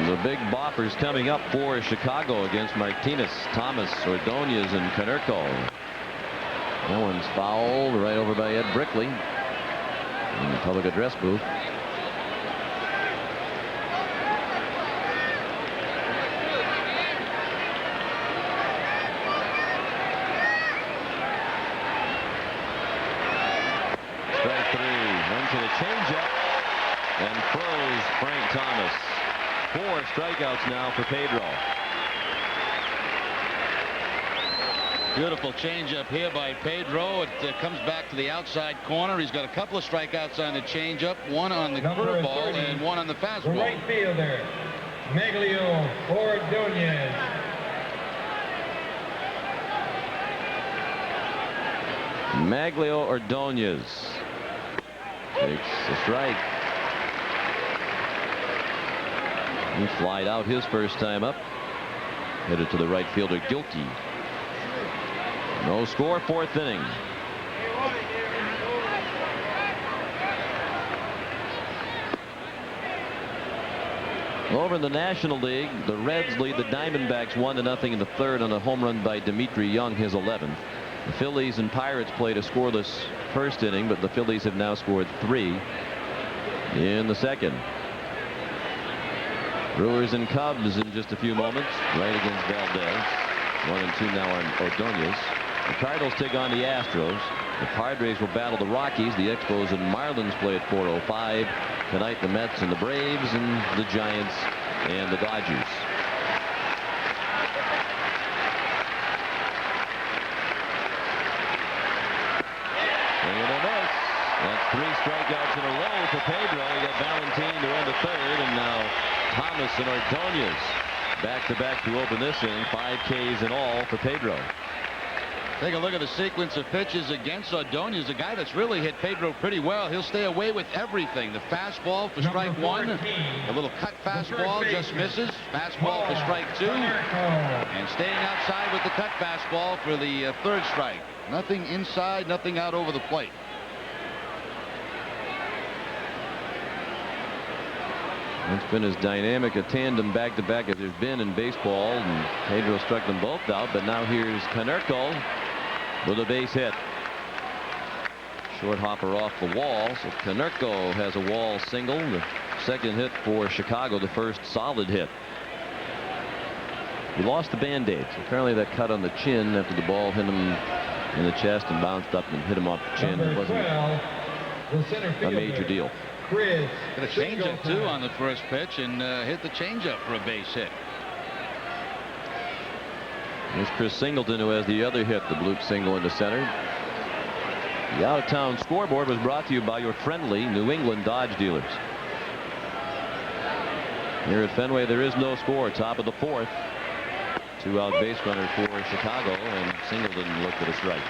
The big boppers coming up for Chicago against Martinez, Thomas, Ordonez, and Konerko. That one's fouled right over by Ed Brickley in the public address booth. Strike 3, went to the changeup and froze Frank Thomas. 4 strikeouts now for Pedro. Beautiful changeup here by Pedro. It comes back to the outside corner. He's got a couple of strikeouts on the changeup, 1 on the curveball and 1 on the fastball. Right fielder, Maglio Ordonez. Maglio Ordonez takes the strike. He flied out his first time up. Headed to the right fielder, Gilkey. No score, 4th inning. Over in the National League, the Reds lead the Diamondbacks 1-0 in the third on a home run by Dmitri Young, his 11th. The Phillies and Pirates played a scoreless first inning, but the Phillies have now scored 3 in the second. Brewers and Cubs in just a few moments, right against Valdez. 1-2 now on Ordonez. The Cardinals take on the Astros. The Padres will battle the Rockies. The Expos and Marlins play at 4:05. Tonight, the Mets and the Braves, and the Giants and the Dodgers. And a miss. That's 3 strikeouts in a row for Pedro. He got Valentin to end the third, and now Thomas and Ordonez back-to-back to open this inning. 5 Ks in all for Pedro. Take a look at the sequence of pitches against Ordonez, a guy that's really hit Pedro pretty well. He'll stay away with everything. The fastball for strike 1. A little cut fastball just misses. Fastball for strike 2. And staying outside with the cut fastball for the third strike. Nothing inside, nothing out over the plate. It's been as dynamic a tandem back-to-back as there's been in baseball, and Pedro struck them both out. But now here's Konerko with a base hit. Short hopper off the wall, so Konerko has a wall single. The second hit for Chicago, the first solid hit. He lost the Band-Aids. Apparently that cut on the chin after the ball hit him in the chest and bounced up and hit him off the chin. It wasn't a major deal. Got a changeup too on the first pitch, and hit the changeup for a base hit. There's Chris Singleton, who has the other hit, the bloop single in the center. The out-of-town scoreboard was brought to you by your friendly New England Dodge dealers. Here at Fenway, there is no score. Top of the 4th. 2-out base runner for Chicago, and Singleton looked at a strike.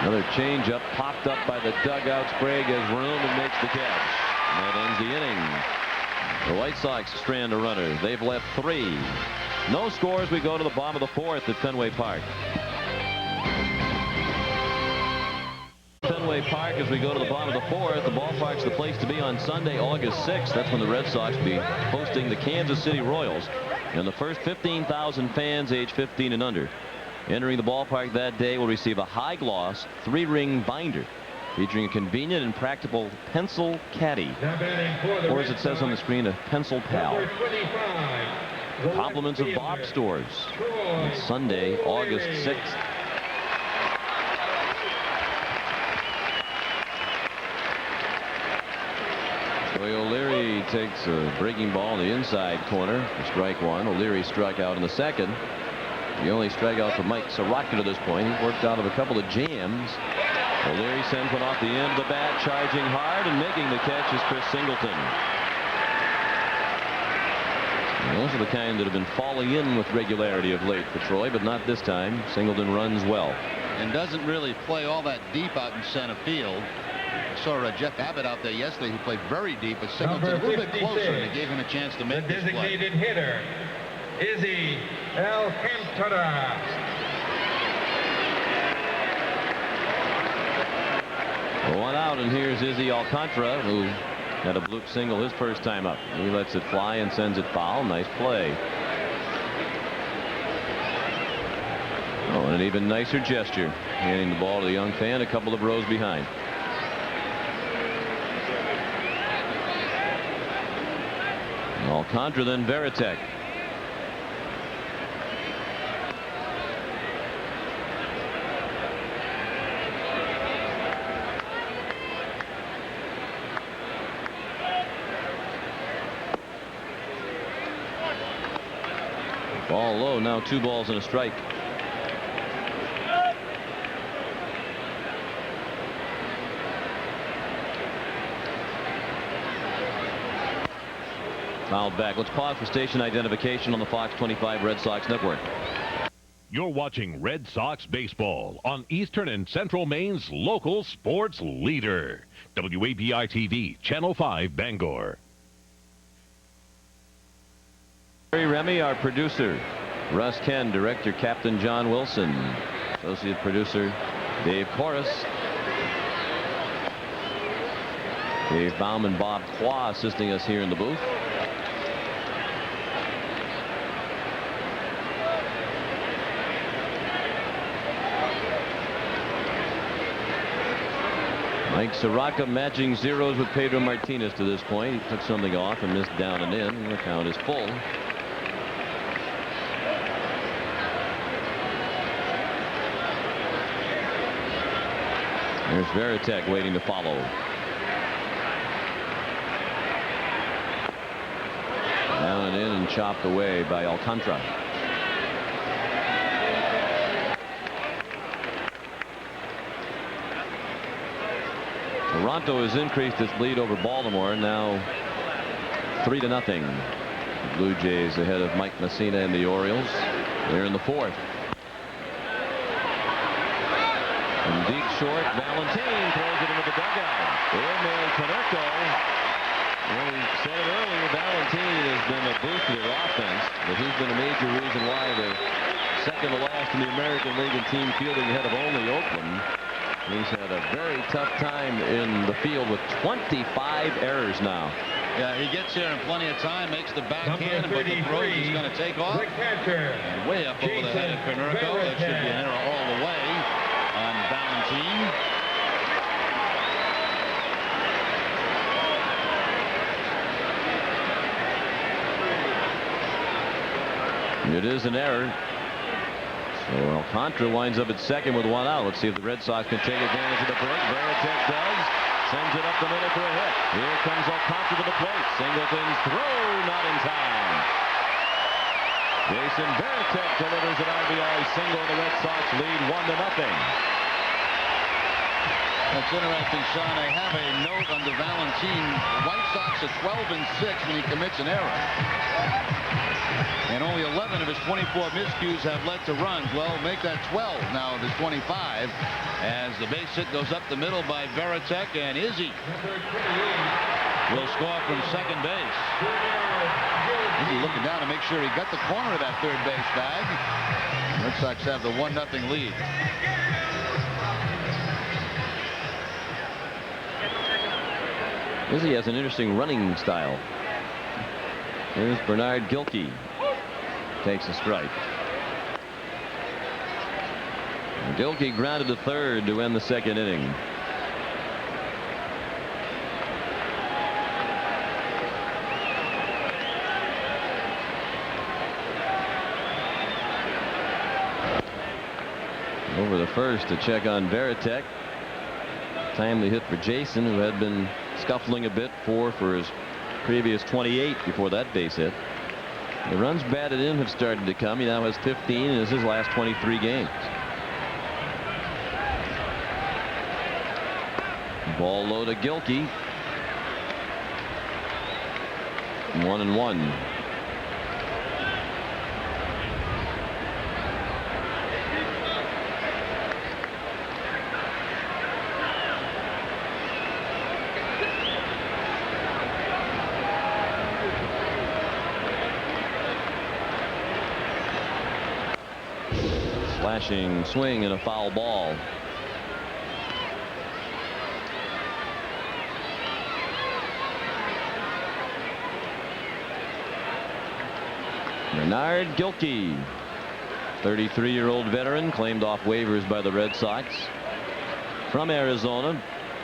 Another changeup popped up by the dugout. Sprague has room and makes the catch. That ends the inning. The White Sox strand a runner. They've left 3. No scores. We go to the bottom of the 4th at Fenway Park. Fenway Park, as we go to the bottom of the 4th, the ballpark's the place to be on Sunday, August 6th. That's when the Red Sox will be hosting the Kansas City Royals. And the first 15,000 fans age 15 and under entering the ballpark that day will receive a high-gloss 3-ring binder featuring a convenient and practical pencil caddy, or as it says on the screen, a pencil pal. Compliments of Bob Stores. On Sunday, August 6th. Troy O'Leary takes a breaking ball in the inside corner for strike 1. O'Leary struck out in the second. The only strikeout for Mike Soroka to this point. He worked out of a couple of jams. O'Leary sends one off the end of the bat, charging hard, and making the catch is Chris Singleton. And those are the kind that have been falling in with regularity of late for Troy, but not this time. Singleton runs well. And doesn't really play all that deep out in center field. I saw Jeff Abbott out there yesterday. He played very deep, but Singleton a little bit closer, and it gave him a chance to make this play. The designated hitter, Izzy Alcantara. One out, and here's Izzy Alcantara, who had a bloop single his first time up. He lets it fly and sends it foul. Nice play. Oh, and an even nicer gesture, handing the ball to the young fan a couple of rows behind. Alcantara, then Veritek. Ball low, now 2 balls and a strike. Fouled back. Let's pause for station identification on the Fox 25 Red Sox Network. You're watching Red Sox baseball on Eastern and Central Maine's local sports leader. WAPI-TV, Channel 5, Bangor. Barry Remy, our producer. Russ Ken, director, Captain John Wilson. Associate producer, Dave Corris. Dave Baum and Bob Qua assisting us here in the booth. Mike Soroka matching zeros with Pedro Martinez to this point. He took something off and missed down and in. The count is full. There's Veritek waiting to follow. Down and in and chopped away by Alcantara. Toronto has increased its lead over Baltimore, now 3-0. The Blue Jays ahead of Mike Messina and the Orioles. They're in the fourth. And deep short, Valentine throws it into the dugout. Emil Canerco. Well, we said it earlier, Valentine has been a boost to their offense, but he's been a major reason why they're second to last in the American League in team fielding ahead of only Oakland. He's had a very tough time in the field with 25 errors now. Yeah, he gets here in plenty of time, makes the backhand, but the throw he's going to take off. And way up over the head of Canerco. That should be an error all the way on Valentine. It is an error. So Alcantara winds up at second with one out. Let's see if the Red Sox can take advantage of the break. Veritek does. Sends it up the middle for a hit. Here comes Alcantara to the plate. Singleton's throw not in time. Jason Veritek delivers an RBI single. The Red Sox lead 1-0. That's interesting, Sean. I have a note on the Valentine. The White Sox are 12-6 when he commits an error. And only 11 of his 24 miscues have led to runs. Well, make that 12 now of his 25 as the base hit goes up the middle by Veritek, and Izzy will score from second base. Izzy looking down to make sure he got the corner of that third base bag. Red Sox have the 1-0 lead. Izzy has an interesting running style. Here's Bernard Gilkey. Takes a strike. And Gilkey grounded to third to end the second inning. Over the first to check on Veritek. Timely hit for Jason, who had been scuffling a bit for his previous 28 before that base hit. The runs batted in have started to come. He now has 15 in his last 23 games. Ball low to Gilkey. 1-1. Slashing swing and a foul ball. Bernard Gilkey, 33-year-old veteran, claimed off waivers by the Red Sox from Arizona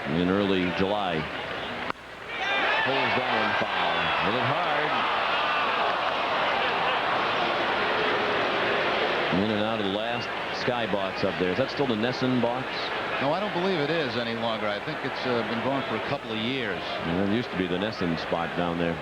in early July. Pulls that one foul. Hit it hard. In and out of the last skybox up there. Is that still the Nesson box? No, I don't believe it is any longer. I think it's been going for a couple of years. It used to be the Nesson spot down there.